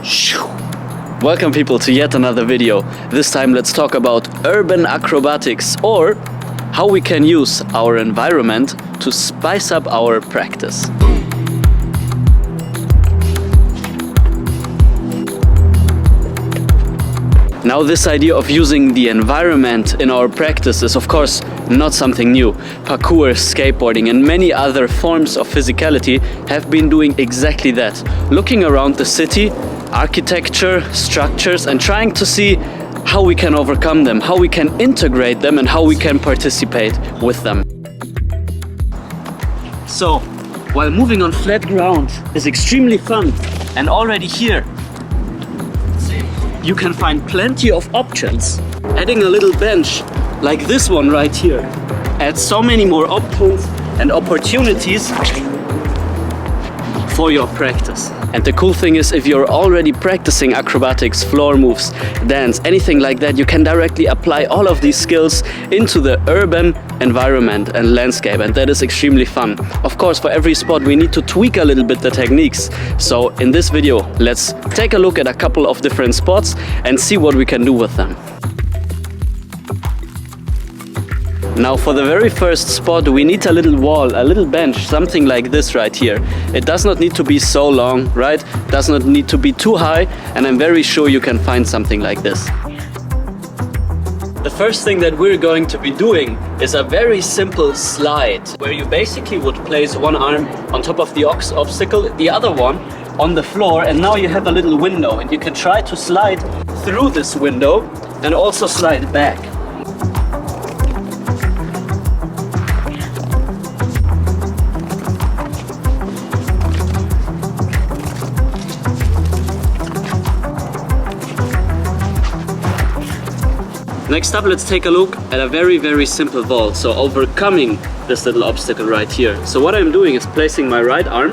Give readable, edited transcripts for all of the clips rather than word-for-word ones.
Welcome people to yet another video. This time let's talk about urban acrobatics, or how we can use our environment to spice up our practice. Now, this idea of using the environment in our practice is of course not something new. Parkour, skateboarding and many other forms of physicality have been doing exactly that. Looking around the city, architecture, structures, and trying to see how we can overcome them, how we can integrate them, and how we can participate with them. So, while moving on flat ground is extremely fun, and already here you can find plenty of options, adding a little bench like this one right here adds so many more options and opportunities for your practice. And the cool thing is, if you're already practicing acrobatics, floor moves, dance, anything like that, you can directly apply all of these skills into the urban environment and landscape, and that is extremely fun. Of course, for every spot we need to tweak a little bit the techniques. So in this video, let's take a look at a couple of different spots and see what we can do with them. Now, for the very first spot, we need a little wall, a little bench, something like this right here. It does not need to be so long, right? Does not need to be too high, and I'm very sure you can find something like this. The first thing that we're going to be doing is a very simple slide, where you basically would place one arm on top of the obstacle, the other one on the floor, and now you have a little window, and you can try to slide through this window and also slide back. Next up, let's take a look at a very simple vault, so overcoming this little obstacle right here. So what I'm doing is placing my right arm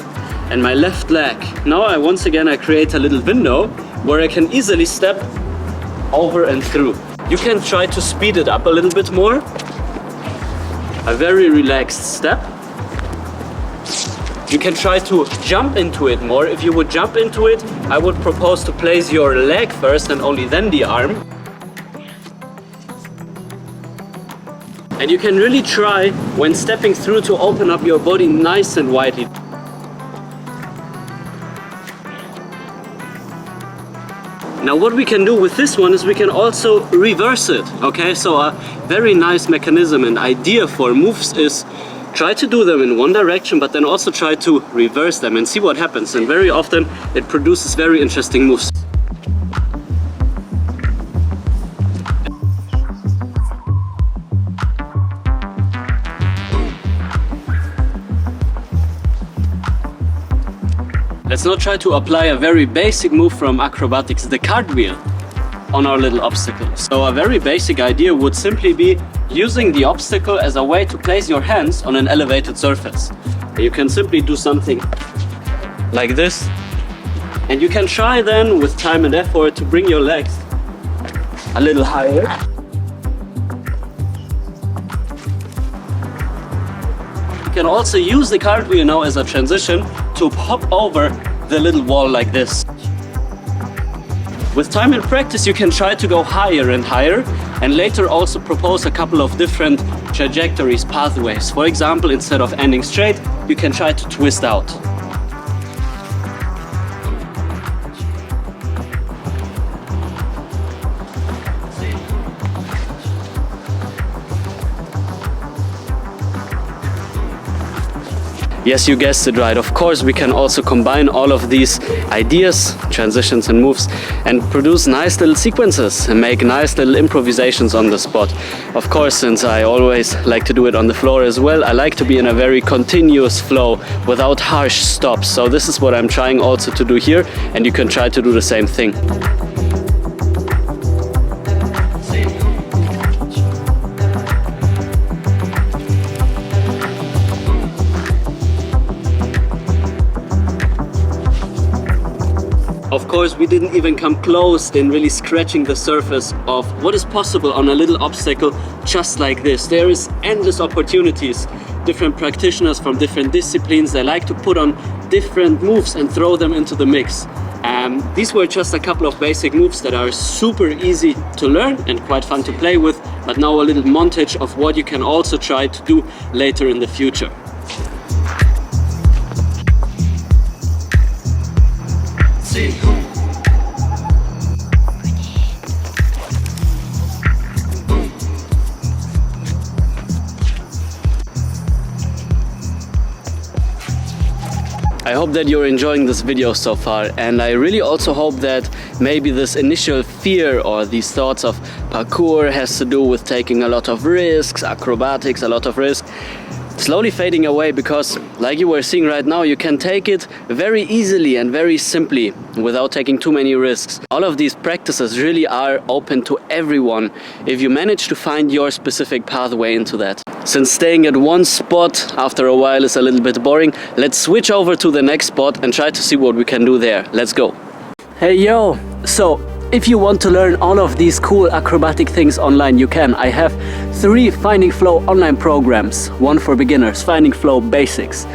and my left leg. Now I create a little window where I can easily step over and through. You can try to speed it up a little bit more. A very relaxed step. You can try to jump into it more. If you would jump into it, I would propose to place your leg first and only then the arm. And you can really try, when stepping through, to open up your body nice and widely. Now what we can do with this one is we can also reverse it, okay? So a very nice mechanism and idea for moves is try to do them in one direction, but then also try to reverse them and see what happens. And very often it produces very interesting moves. Let's now try to apply a very basic move from acrobatics, the cartwheel, on our little obstacle. So a very basic idea would simply be using the obstacle as a way to place your hands on an elevated surface. You can simply do something like this, and you can try then, with time and effort, to bring your legs a little higher. You can also use the cartwheel now as a transition to hop over the little wall like this. With time and practice, you can try to go higher and higher, and later also propose a couple of different trajectories, pathways. For example, instead of ending straight, you can try to twist out. Yes, you guessed it right. Of course, we can also combine all of these ideas, transitions and moves, and produce nice little sequences and make nice little improvisations on the spot. Of course, since I always like to do it on the floor as well, I like to be in a very continuous flow without harsh stops. So this is what I'm trying also to do here, and you can try to do the same thing. Of course, we didn't even come close in really scratching the surface of what is possible on a little obstacle just like this. There is endless opportunities. Different practitioners from different disciplines, they like to put on different moves and throw them into the mix. And These were just a couple of basic moves that are super easy to learn and quite fun to play with, but now a little montage of what you can also try to do later in the future. I hope that you're enjoying this video so far, and I really also hope that maybe this initial fear or these thoughts of parkour has to do with taking a lot of risks, acrobatics, a lot of risk, slowly fading away, because like you were seeing right now, you can take it very easily and very simply without taking too many risks. All of these practices really are open to everyone if you manage to find your specific pathway into that. Since staying at one spot after a while is a little bit boring, let's switch over to the next spot and try to see what we can do there. Let's go. Hey yo! So, if you want to learn all of these cool acrobatic things online, you can. I have 3 Finding Flow online programs. One for beginners, Finding Flow Basics.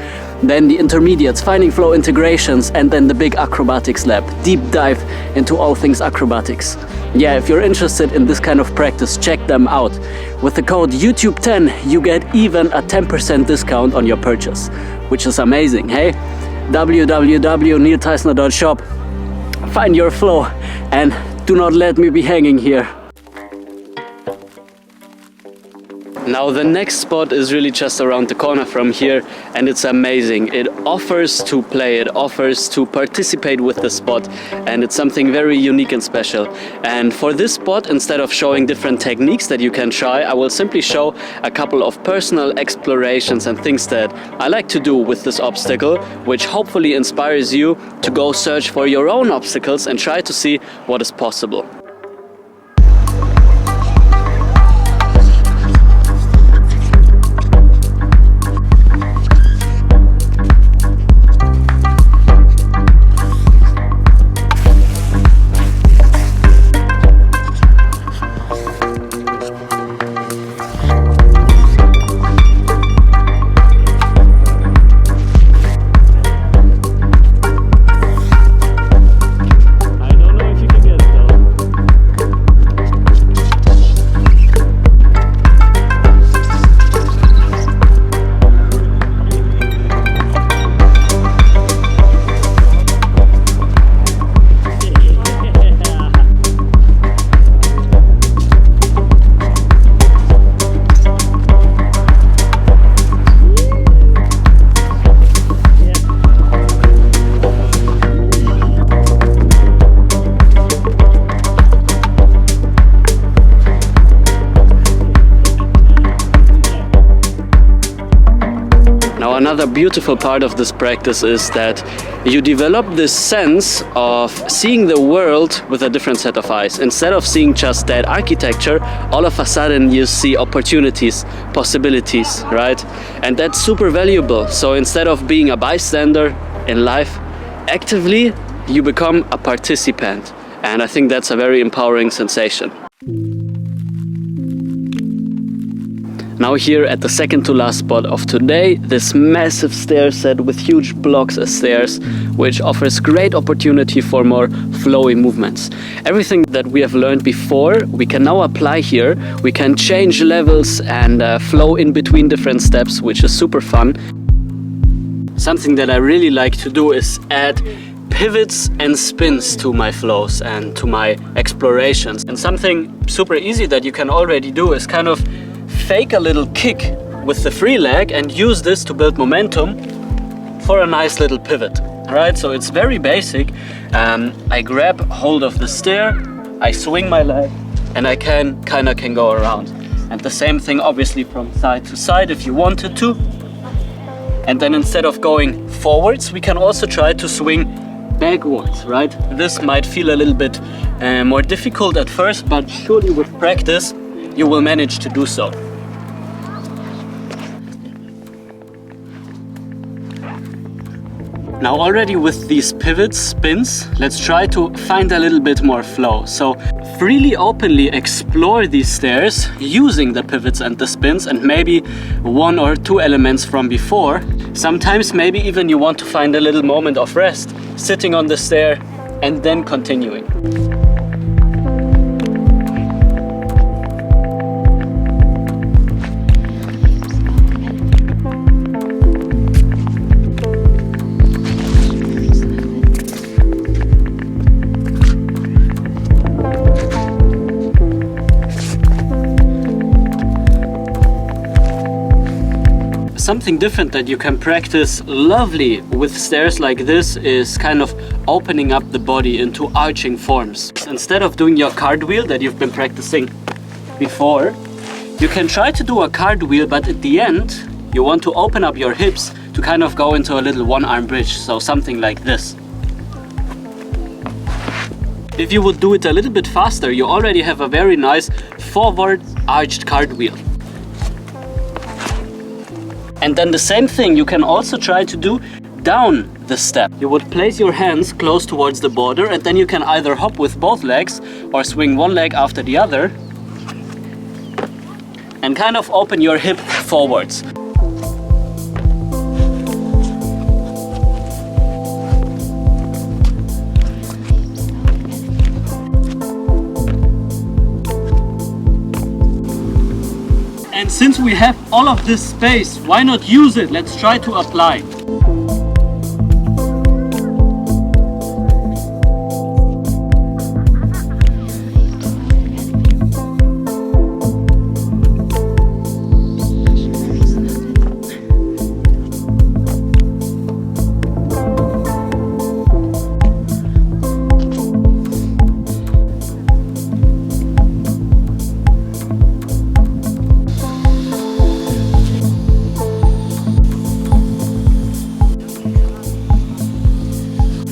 Then the intermediates, Finding Flow Integrations, and then the big Acrobatics Lab. Deep dive into all things acrobatics. Yeah, if you're interested in this kind of practice, check them out. With the code YouTube10, you get even a 10% discount on your purchase, which is amazing, hey? www.neilteisner.shop. Find your flow and do not let me be hanging here. Now the next spot is really just around the corner from here, and it's amazing. It offers to play, it offers to participate with the spot, and it's something very unique and special. And for this spot, instead of showing different techniques that you can try, I will simply show a couple of personal explorations and things that I like to do with this obstacle, which hopefully inspires you to go search for your own obstacles and try to see what is possible. Another beautiful part of this practice is that you develop this sense of seeing the world with a different set of eyes. Instead of seeing just that architecture, all of a sudden you see opportunities, possibilities, right? And that's super valuable. So instead of being a bystander in life, actively you become a participant. And I think that's a very empowering sensation. Now here at the second to last spot of today, this massive stair set with huge blocks as stairs, which offers great opportunity for more flowy movements. Everything that we have learned before, we can now apply here. We can change levels and flow in between different steps, which is super fun. Something that I really like to do is add pivots and spins to my flows and to my explorations. And something super easy that you can already do is kind of fake a little kick with the free leg and use this to build momentum for a nice little pivot. Alright, so it's very basic. I grab hold of the stair, I swing my leg, and I can go around. And the same thing obviously from side to side if you wanted to. And then instead of going forwards, we can also try to swing backwards, right? This might feel a little bit more difficult at first, but surely with practice you will manage to do so. Now already with these pivots, spins, let's try to find a little bit more flow. So freely, openly explore these stairs using the pivots and the spins and maybe one or two elements from before. Sometimes maybe even you want to find a little moment of rest, sitting on the stair, and then continuing. Something different that you can practice lovely with stairs like this is kind of opening up the body into arching forms. Instead of doing your cartwheel that you've been practicing before, you can try to do a cartwheel, but at the end you want to open up your hips to kind of go into a little one-arm bridge, so something like this. If you would do it a little bit faster, you already have a very nice forward arched cartwheel. And then the same thing you can also try to do down the step. You would place your hands close towards the border, and then you can either hop with both legs or swing one leg after the other and kind of open your hip forwards. And since we have all of this space, why not use it? Let's try to apply.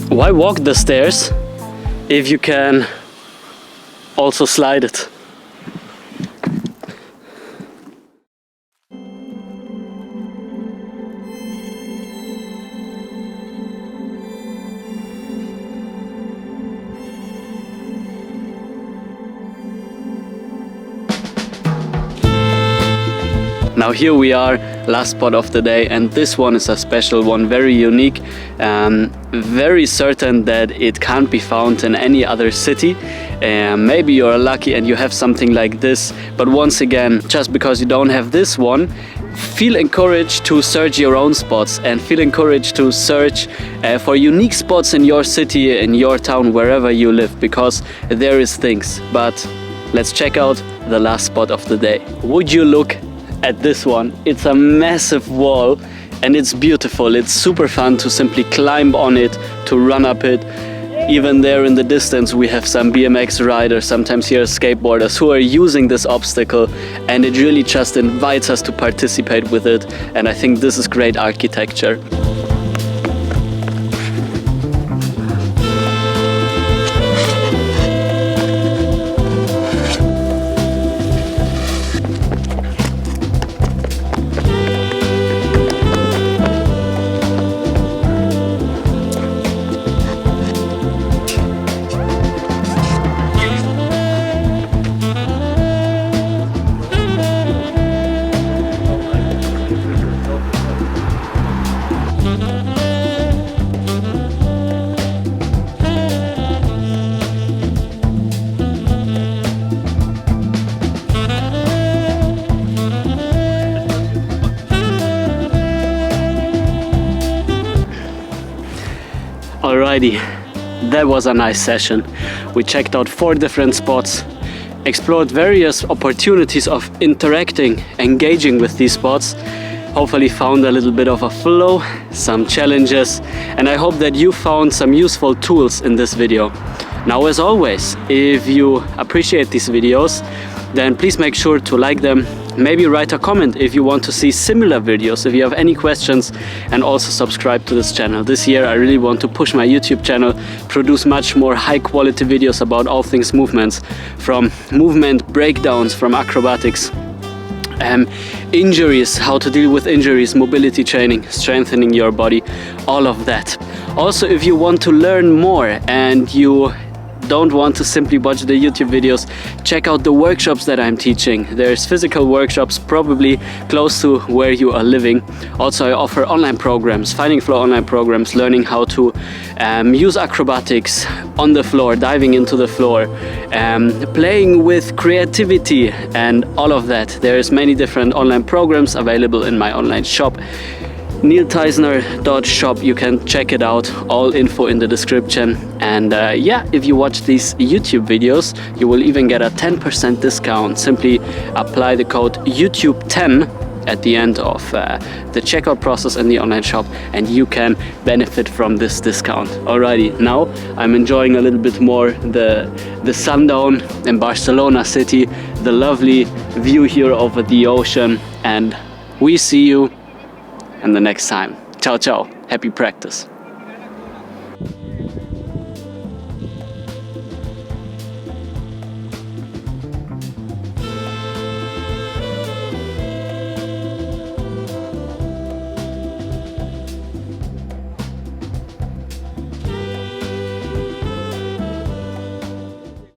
Why walk the stairs if you can also slide it? Now here we are, last spot of the day, and this one is a special one, very unique, very certain that it can't be found in any other city. Maybe you're lucky and you have something like this, but once again, just because you don't have this one, feel encouraged to search your own spots and feel encouraged to search for unique spots in your city, in your town, wherever you live, because there is things. But let's check out the last spot of the day. Would you look at this one? It's a massive wall and it's beautiful. It's super fun to simply climb on it, to run up it. Even there in the distance we have some BMX riders, sometimes here skateboarders, who are using this obstacle, and it really just invites us to participate with it, and I think this is great architecture. Alrighty, that was a nice session. We checked out 4 different spots, explored various opportunities of interacting, engaging with these spots, hopefully found a little bit of a flow, some challenges, and I hope that you found some useful tools in this video. Now, as always, if you appreciate these videos, then please make sure to like them. Maybe write a comment if you want to see similar videos, if you have any questions, and also subscribe to this channel. This year I really want to push my YouTube channel, produce much more high quality videos about all things movements, from movement breakdowns, from acrobatics, injuries, how to deal with injuries, mobility training, strengthening your body, all of that. Also, if you want to learn more and you don't want to simply watch the YouTube videos, check out the workshops that I'm teaching. There's physical workshops probably close to where you are living. Also, I offer online programs, Finding Flow online programs, learning how to use acrobatics on the floor, diving into the floor, playing with creativity and all of that. There's many different online programs available in my online shop, neilteisner.shop. You can check it out, all info in the description. And yeah, if you watch these YouTube videos, you will even get a 10% discount. Simply apply the code YouTube10 at the end of the checkout process in the online shop, and you can benefit from this discount. Alrighty, now I'm enjoying a little bit more the sundown in Barcelona city, the lovely view here over the ocean, and we see you in the next time. Ciao ciao, happy practice.